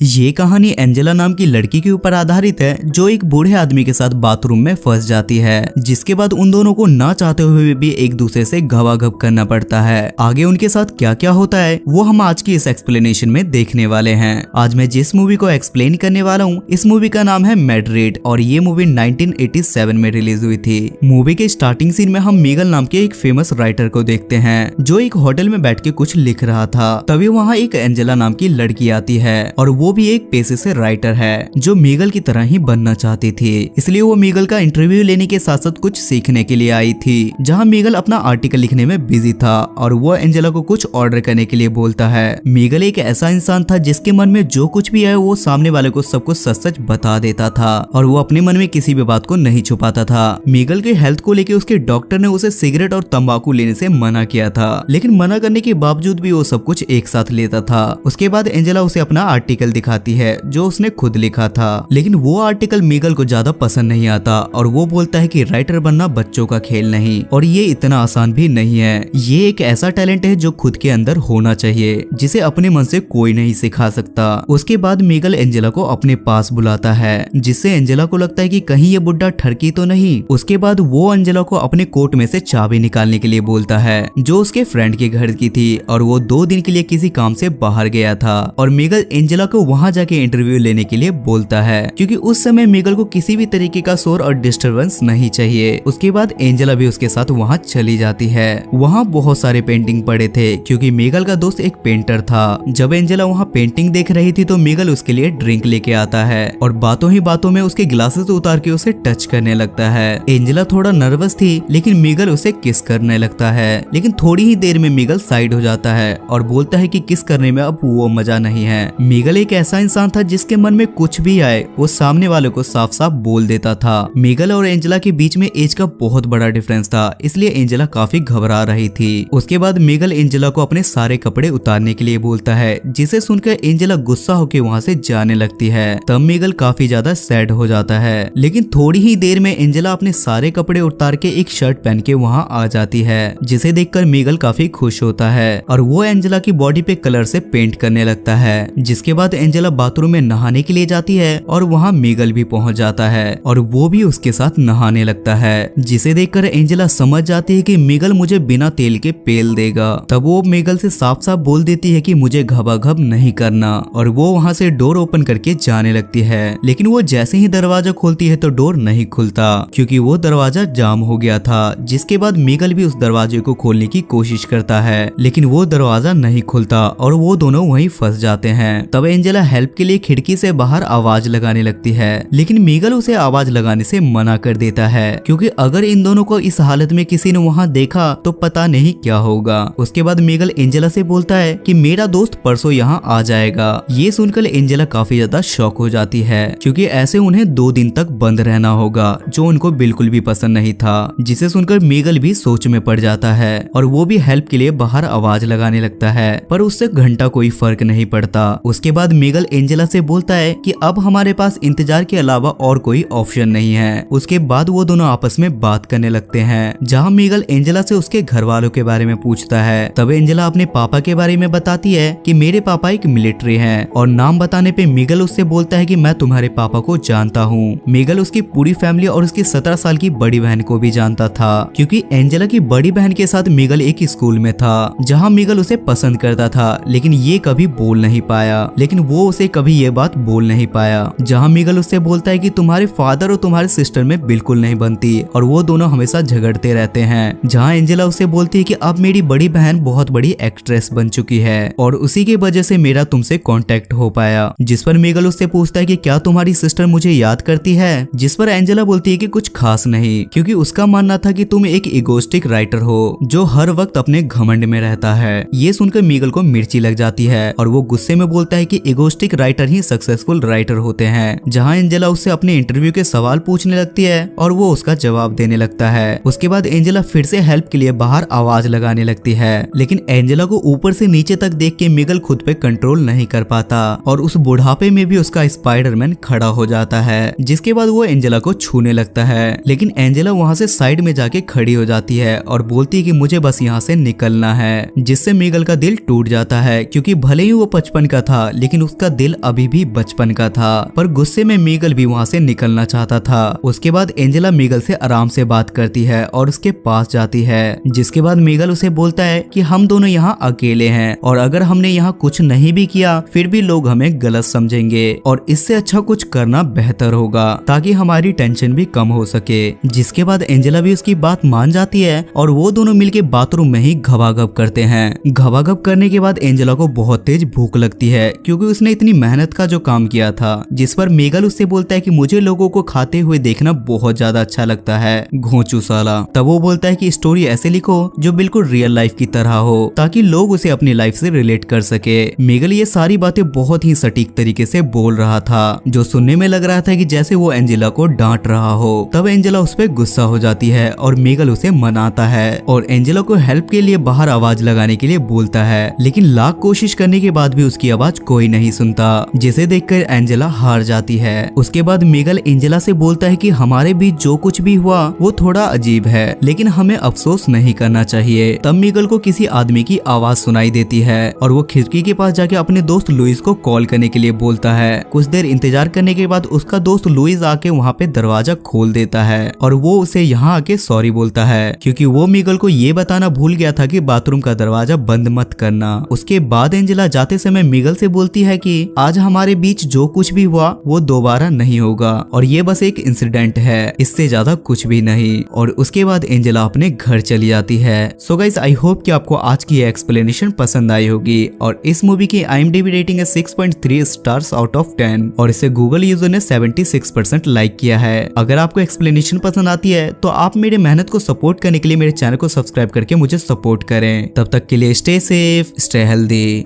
ये कहानी एंजेला नाम की लड़की के ऊपर आधारित है जो एक बूढ़े आदमी के साथ बाथरूम में फंस जाती है, जिसके बाद उन दोनों को ना चाहते हुए भी एक दूसरे से घबाघब करना पड़ता है। आगे उनके साथ क्या क्या होता है वो हम आज की इस एक्सप्लेनेशन में देखने वाले हैं। आज मैं जिस मूवी को एक्सप्लेन करने वाला हूँ इस मूवी का नाम है मैड्रिड और ये मूवी 1987 में रिलीज हुई थी। मूवी के स्टार्टिंग सीन में हम मीगल नाम के एक फेमस राइटर को देखते हैं जो एक होटल में बैठ के कुछ लिख रहा था। तभी वहाँ एक एंजेला नाम की लड़की आती है और वो भी एक पेशे से राइटर है जो मीगल की तरह ही बनना चाहती थी, इसलिए वो मीगल का इंटरव्यू लेने के साथ साथ कुछ सीखने के लिए आई थी। जहाँ मीगल अपना आर्टिकल लिखने में बिजी था और वो एंजेला को कुछ ऑर्डर करने के लिए बोलता है। मीगल एक ऐसा इंसान था जिसके मन में जो कुछ भी है वो सामने वाले को सब कुछ सच सच बता देता था और वो अपने मन में किसी भी बात को नहीं छुपाता था। मीगल के हेल्थ को लेकर उसके डॉक्टर ने उसे सिगरेट और तंबाकू लेने से मना किया था, लेकिन मना करने के बावजूद भी वो सब कुछ एक साथ लेता था। उसके बाद एंजेला उसे अपना आर्टिकल दिखाती है जो उसने खुद लिखा था, लेकिन वो आर्टिकल मीगल को ज्यादा पसंद नहीं आता और वो बोलता है कि राइटर बनना बच्चों का खेल नहीं और ये इतना आसान भी नहीं है। ये एक ऐसा टैलेंट है जो खुद के अंदर होना चाहिए, जिसे अपने मन से कोई नहीं सिखा सकता। उसके बाद मीगल एंजेला को अपने पास बुलाता है, जिससे एंजेला को लगता है कि कहीं ये बुड्ढा ठरकी तो नहीं। उसके बाद वो एंजेला को अपने कोट में से चाबी निकालने के लिए बोलता है जो उसके फ्रेंड के घर की थी और वो 2 दिन के लिए किसी काम से बाहर गया था। और मीगल एंजेला को वहां जाके इंटरव्यू लेने के लिए बोलता है क्योंकि उस समय मीगल को किसी भी तरीके का शोर और डिस्टरबेंस नहीं चाहिए। उसके बाद एंजेला भी उसके साथ वहां चली जाती है। वहां बहुत सारे पेंटिंग पड़े थे क्योंकि मीगल का दोस्त एक पेंटर था। जब एंजेला वहां पेंटिंग देख रही थी तो मीगल उसके लिए ड्रिंक लेके आता है और बातों ही बातों में उसके ग्लासेस उतार के उसे टच करने लगता है। एंजेला थोड़ा नर्वस थी लेकिन मीगल उसे किस करने लगता है, लेकिन थोड़ी ही देर में मीगल साइड हो जाता है और बोलता है कि किस करने में अब वो मजा नहीं है। मीगल एक ऐसा इंसान था जिसके मन में कुछ भी आए वो सामने वाले को साफ साफ बोल देता था। मीगल और एंजेला के बीच में एज का बहुत बड़ा डिफरेंस था, इसलिए एंजेला काफी घबरा रही थी। उसके बाद मीगल एंजेला को अपने सारे कपड़े उतारने के लिए बोलता है, जिसे सुनकर एंजेला गुस्सा होकर वहाँ से जाने लगती है। तब मीगल काफी ज्यादा सैड हो जाता है, लेकिन थोड़ी ही देर में एंजेला अपने सारे कपड़े उतार के एक शर्ट पहन के वहाँ आ जाती है, जिसे देखकर मीगल काफी खुश होता है और वो एंजेला की बॉडी पे कलर से पेंट करने लगता है। जिसके बाद एंजेला बाथरूम में नहाने के लिए जाती है और वहाँ मीगल भी पहुंच जाता है और वो भी उसके साथ नहाने लगता है, जिसे देखकर एंजेला समझ जाती है कि मीगल मुझे बिना तेल के पेल देगा। तब वो मीगल से साफ साफ बोल देती है कि मुझे घबाघब नहीं करना और वो वहाँ से डोर ओपन करके जाने लगती है, लेकिन वो जैसे ही दरवाजा खोलती है तो डोर नहीं खुलता क्योंकि वो दरवाजा जाम हो गया था। जिसके बाद मीगल भी उस दरवाजे को खोलने की कोशिश करता है, लेकिन वो दरवाजा नहीं खुलता और वो दोनों वहीं फंस जाते हैं। तब एंजेला हेल्प के लिए खिड़की से बाहर आवाज लगाने लगती है, लेकिन मीगल उसे आवाज लगाने से मना कर देता है क्योंकि अगर इन दोनों को इस हालत में किसी ने वहाँ देखा तो पता नहीं क्या होगा। उसके बाद मीगल एंजेला से बोलता है कि मेरा दोस्त परसों यहाँ आ जाएगा। ये सुनकर एंजेला काफी ज्यादा शॉक हो जाती है क्योंकि ऐसे उन्हें 2 दिन तक बंद रहना होगा जो उनको बिल्कुल भी पसंद नहीं था, जिसे सुनकर मीगल भी सोच में पड़ जाता है और वो भी हेल्प के लिए बाहर आवाज लगाने लगता है, पर उससे घंटा कोई फर्क नहीं पड़ता। उसके बाद मीगल एंजेला से बोलता है कि अब हमारे पास इंतजार के अलावा और कोई ऑप्शन नहीं है। उसके बाद वो दोनों आपस में बात करने लगते हैं, जहाँ मीगल एंजेला से उसके घर वालों के बारे में पूछता है। तब एंजेला अपने पापा के बारे में बताती है कि मेरे पापा एक मिलिट्री हैं और नाम बताने पे मीगल उससे बोलता है कि मैं तुम्हारे पापा को जानता हूँ। मीगल उसकी पूरी फैमिली और उसकी 17 साल की बड़ी बहन को भी जानता था क्योंकि एंजेला की बड़ी बहन के साथ मीगल एक स्कूल में था जहाँ मीगल उसे पसंद करता था, लेकिन ये कभी बोल नहीं पाया। लेकिन वो उसे कभी ये बात बोल नहीं पाया। जहाँ मीगल उससे बोलता है कि तुम्हारे फादर और तुम्हारे सिस्टर में बिल्कुल नहीं बनती और वो दोनों हमेशा झगड़ते रहते हैं। जहाँ एंजेला उससे बोलती है कि अब मेरी बड़ी बहन बहुत बड़ी एक्ट्रेस बन चुकी है और उसी की वजह से मेरा तुमसे कांटेक्ट हो पाया। जिस पर मीगल उससे पूछता है कि क्या तुम्हारी सिस्टर मुझे याद करती है, जिस पर एंजेला बोलती है कि कुछ खास नहीं क्योंकि उसका मानना था कि तुम एक इगोस्टिक राइटर हो जो हर वक्त अपने घमंड में रहता है। ये सुनकर मीगल को मिर्ची लग जाती है और वो गुस्से में बोलता है कि इगोस्टिक राइटर ही सक्सेसफुल राइटर होते हैं। जहाँ एंजेला उससे अपने इंटरव्यू के सवाल पूछने लगती है और वो उसका जवाब देने लगता है। उसके बाद एंजेला फिर से हेल्प के लिए बाहर आवाज लगाने लगती है, लेकिन एंजेला को ऊपर से नीचे तक देख के मीगल खुद पे कंट्रोल नहीं कर पाता और उस बुढ़ापे में भी उसका स्पाइडरमैन खड़ा हो जाता है। जिसके बाद वो एंजेला को छूने लगता है, लेकिन एंजेला वहाँ से साइड में जाके खड़ी हो जाती है और बोलती है कि मुझे बस यहाँ से निकलना है, जिससे मीगल का दिल टूट जाता है क्योंकि भले ही वो 55 का था लेकिन उसका दिल अभी भी बचपन का था, पर गुस्से में मीगल भी वहाँ से निकलना चाहता था। उसके बाद एंजेला मीगल से आराम से बात करती है और उसके पास जाती है, जिसके बाद मीगल उसे बोलता है कि हम दोनों यहाँ अकेले हैं और अगर हमने यहाँ कुछ नहीं भी किया फिर भी लोग हमें गलत समझेंगे और इससे अच्छा कुछ करना बेहतर होगा ताकि हमारी टेंशन भी कम हो सके। जिसके बाद एंजेला भी उसकी बात मान जाती है और वो दोनों मिलके बाथरूम में ही घबाघब करते हैं। घबाघब करने के बाद एंजेला को बहुत तेज भूख लगती है क्योंकि उसने इतनी मेहनत का जो काम किया था, जिस पर मीगल उससे बोलता है कि मुझे लोगों को खाते हुए देखना बहुत ज्यादा अच्छा लगता है, घोंचू साला। तब वो बोलता है कि स्टोरी ऐसे लिखो जो बिल्कुल रियल लाइफ की तरह हो ताकि लोग उसे अपनी लाइफ से रिलेट कर सके। मीगल ये सारी बातें बहुत ही सटीक तरीके से बोल रहा था, जो सुनने में लग रहा था कि जैसे वो एंजेला को डांट रहा हो। तब एंजेला उस पर गुस्सा हो जाती है और मीगल उसे मनाता है और एंजेला को हेल्प के लिए बाहर आवाज लगाने के लिए बोलता है, लेकिन लाख कोशिश करने के बाद भी उसकी आवाज कोई नहीं सुनता, जिसे देखकर एंजेला हार जाती है। उसके बाद मीगल एंजेला से बोलता है कि हमारे बीच जो कुछ भी हुआ वो थोड़ा अजीब है, लेकिन हमें अफसोस नहीं करना चाहिए। तब मीगल को किसी आदमी की आवाज सुनाई देती है और वो खिड़की के पास जाके अपने दोस्त लुइस को कॉल करने के लिए बोलता है। कुछ देर इंतजार करने के बाद उसका दोस्त लुइस आके वहाँ पे दरवाजा खोल देता है और वो उसे यहाँ आके सॉरी बोलता है क्योंकि वो मीगल को ये बताना भूल गया था कि बाथरूम का दरवाजा बंद मत करना। उसके बाद एंजेला जाते समय मीगल से बोलती है कि आज हमारे बीच जो कुछ भी हुआ वो दोबारा नहीं होगा और ये बस एक इंसिडेंट है, इससे ज्यादा कुछ भी नहीं। और उसके बाद एंजेला अपने घर चली जाती है। सो गाइस, आई होप कि आपको आज की एक्सप्लेनेशन पसंद आई होगी और इस मूवी की IMDb रेटिंग है 6.3 स्टार्स आउट ऑफ 10 और इसे गूगल यूजर ने 76% लाइक किया है। अगर आपको एक्सप्लेनेशन पसंद आती है तो आप मेरे मेहनत को सपोर्ट करने के लिए मेरे चैनल को सब्सक्राइब करके मुझे सपोर्ट करें। तब तक के लिए स्टे सेफ, स्टे हेल्दी।